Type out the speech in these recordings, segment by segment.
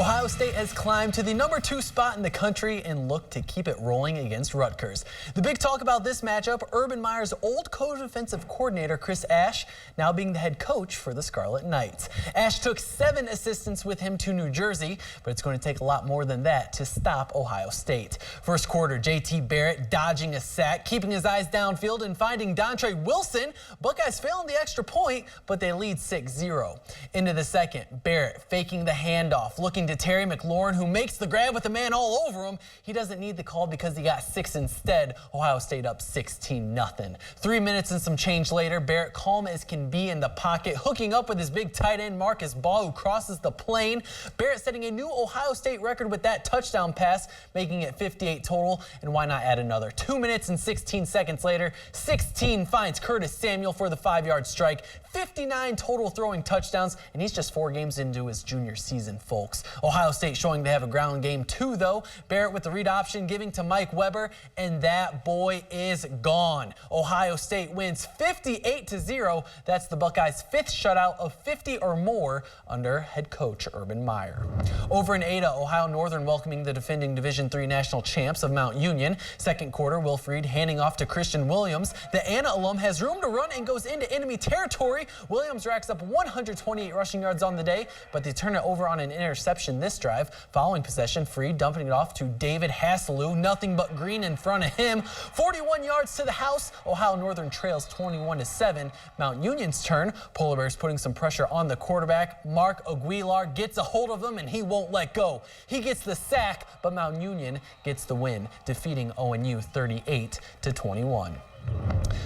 Ohio State has climbed to the #2 spot in the country and looked to keep it rolling against Rutgers. The big talk about this matchup, Urban Meyer's old co-defensive coordinator Chris Ash now being the head coach for the Scarlet Knights. Ash took 7 assistants with him to New Jersey, but it's going to take a lot more than that to stop Ohio State. First quarter, JT Barrett dodging a sack, keeping his eyes downfield and finding Dontre Wilson. Buckeyes fail on the extra point, but they lead 6-0. Into the second, Barrett faking the handoff, looking to Terry McLaurin, who makes the grab with a man all over him. He doesn't need the call because he got 6 instead. Ohio State up 16-0. 3 minutes and some change later, Barrett calm as can be in the pocket, hooking up with his big tight end Marcus Ball, who crosses the plane. Barrett setting a new Ohio State record with that touchdown pass, making it 58 total. And why not add another? 2 minutes and 16 seconds later, 16 finds Curtis Samuel for the 5-yard strike. 59 total throwing touchdowns, and he's just 4 games into his junior season, folks. Ohio State showing they have a ground game too, though. Barrett with the read option giving to Mike Weber, and that boy is gone. Ohio State wins 58-0. That's the Buckeyes' 5th shutout of 50 or more under head coach Urban Meyer. Over in Ada, Ohio Northern welcoming the defending Division III national champs of Mount Union. Second quarter, Wilfried handing off to Christian Williams. The Anna alum has room to run and goes into enemy territory. Williams racks up 128 rushing yards on the day, but they turn it over on an interception this drive. Following possession, Freed dumping it off to David Hasselou. Nothing but green in front of him. 41 yards to the house. Ohio Northern trails 21-7. Mount Union's turn. Polar Bears putting some pressure on the quarterback. Mark Aguilar gets a hold of him, and he won't let go. He gets the sack, but Mount Union gets the win, defeating ONU 38-21.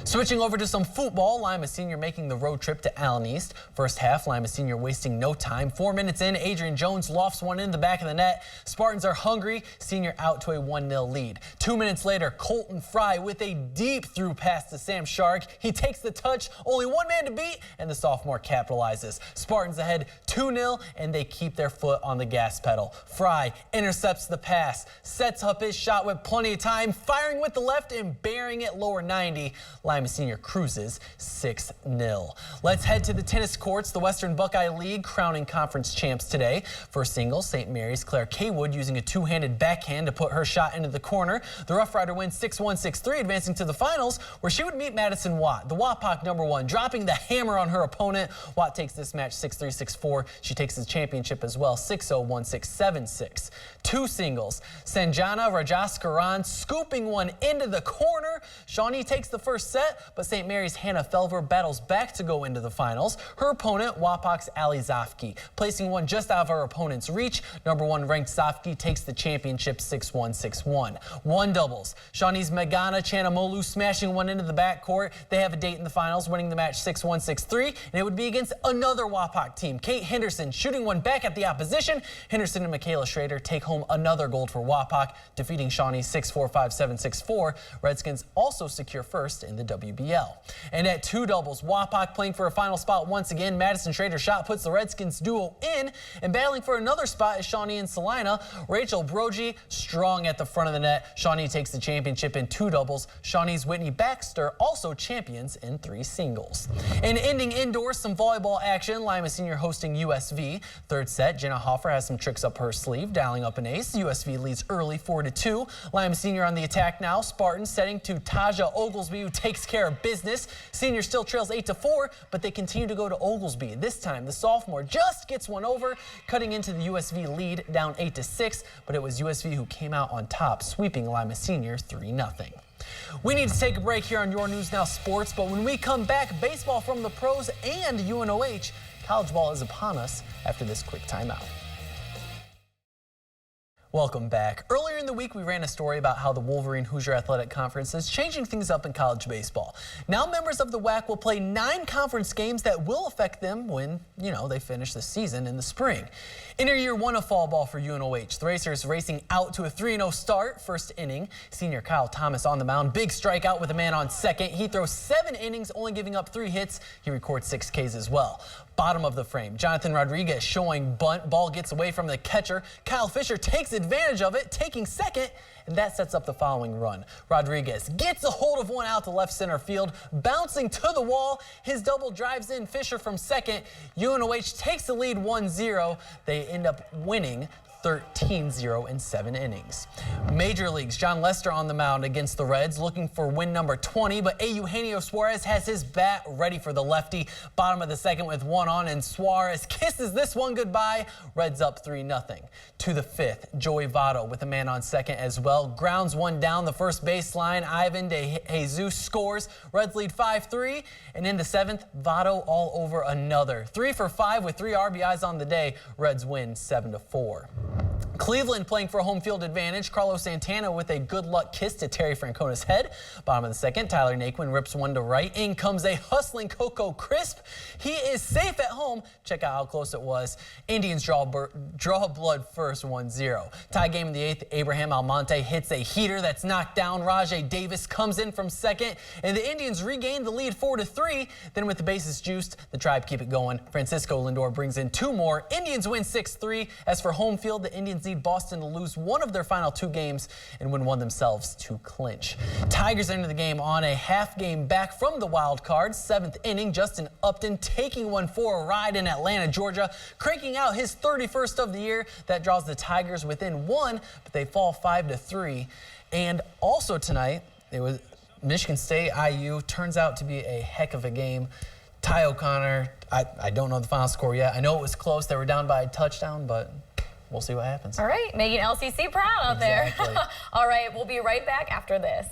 Switching over to some football, Lima Senior making the road trip to Allen East. First half, Lima Senior wasting no time. 4 minutes in, Adrian Jones lofts one in the back of the net. Spartans are hungry. Senior out to a 1-0 lead. 2 minutes later, Colton Fry with a deep through pass to Sam Shark. He takes the touch, only one man to beat, and the sophomore capitalizes. Spartans ahead 2-0, and they keep their foot on the gas pedal. Fry intercepts the pass, sets up his shot with plenty of time, firing with the left and burying it lower 90. Lima Senior cruises 6-0. Let's head to the tennis courts. The Western Buckeye League crowning conference champs today. For singles, St. Mary's Claire Kaywood using a two-handed backhand to put her shot into the corner. The Rough Rider wins 6-1, 6-3, advancing to the finals, where she would meet Madison Watt, the WAPOC #1, dropping the hammer on her opponent. Watt takes this match 6-3, 6-4. She takes the championship as well, 6-0, 1-6, 7-6. Two singles, Sanjana Rajaskaran scooping one into the corner. Shawnee takes the first set, but St. Mary's Hannah Felver battles back to go into the finals. Her opponent, WAPOC's Ali Zafki, placing one just out of her opponent's reach. #1 ranked Zafki takes the championship 6-1, 6-1. One doubles, Shawnee's Megana Chanamolu smashing one into the backcourt. They have a date in the finals, winning the match 6-1, 6-3, and it would be against another WAPOC team. Kate Henderson shooting one back at the opposition. Henderson and Michaela Schrader take home another gold for WAPOC, defeating Shawnee 6-4, 5-7, 6-4. Redskins also secure first in the WBL. And at two doubles, WAPOC playing for a final spot once again. Madison Schrader's shot puts the Redskins duo in, and battling for another spot is Shawnee and Salina. Rachel Brogy strong at the front of the net. Shawnee takes the championship in two doubles. Shawnee's Whitney Baxter also champions in 3 singles. And ending indoors, some volleyball action. Lima Senior hosting USV. Third set, Jenna Hoffer has some tricks up her sleeve, dialing up an ace. USV leads early 4-2. Lima Senior on the attack now. Spartans setting to Taja Oglesby, who takes care of business. Senior still trails 8-4, but they continue to go to Oglesby. This time, the sophomore just gets one over, cutting into the USV lead, down 8-6, but it was USV who came out on top, sweeping Lima Senior 3-0. We need to take a break here on Your News Now Sports, but when we come back, baseball from the pros and UNOH. College ball is upon us after this quick timeout. Welcome back. Earlier in the week, we ran a story about how the Wolverine Hoosier Athletic Conference is changing things up in college baseball. Now members of the WAC will play 9 conference games that will affect them when, they finish the season in the spring. Enter year 1 of fall ball for UNOH. The Racers racing out to a 3-0 start. First inning, senior Kyle Thomas on the mound. Big strikeout with a man on second. He throws 7 innings, only giving up 3 hits. He records 6 Ks as well. Bottom of the frame, Jonathan Rodriguez showing bunt. Ball gets away from the catcher. Kyle Fisher takes it advantage of it, taking second, and that sets up the following run. Rodriguez gets a hold of one out to left center field, bouncing to the wall. His double drives in Fisher from second. UNOH takes the lead 1-0. They end up winning 13-0 in 7 innings. Major leagues, John Lester on the mound against the Reds, looking for win number 20, but Eugenio Suarez has his bat ready for the lefty. Bottom of the second with one on, and Suarez kisses this one goodbye. Reds up 3-0. To the 5th, Joey Votto with a man on second as well. Grounds one down the first baseline. Ivan De Jesus scores. Reds lead 5-3. And in the 7th, Votto all over another. 3 for 5 with 3 RBIs on the day. Reds win 7-4. Cleveland playing for a home field advantage. Carlos Santana with a good luck kiss to Terry Francona's head. Bottom of the second, Tyler Naquin rips one to right. In comes a hustling Coco Crisp. He is safe at home. Check out how close it was. Indians draw blood first, 1-0. Tie game in the 8th, Abraham Almonte hits a heater that's knocked down. Rajay Davis comes in from second, and the Indians regain the lead 4-3. Then with the bases juiced, the Tribe keep it going. Francisco Lindor brings in 2 more. Indians win 6-3. As for home field, the Indians need Boston to lose one of their final 2 games and win one themselves to clinch. Tigers enter the game on a half game back from the wild card. 7th inning, Justin Upton taking one for a ride in Atlanta, Georgia, cranking out his 31st of the year. That draws the Tigers within 1, but they fall 5-3. And also tonight, it was Michigan State IU. Turns out to be a heck of a game. Ty O'Connor, I don't know the final score yet. I know it was close. They were down by a touchdown, but we'll see what happens. All right, making LCC proud out there. All right, we'll be right back after this.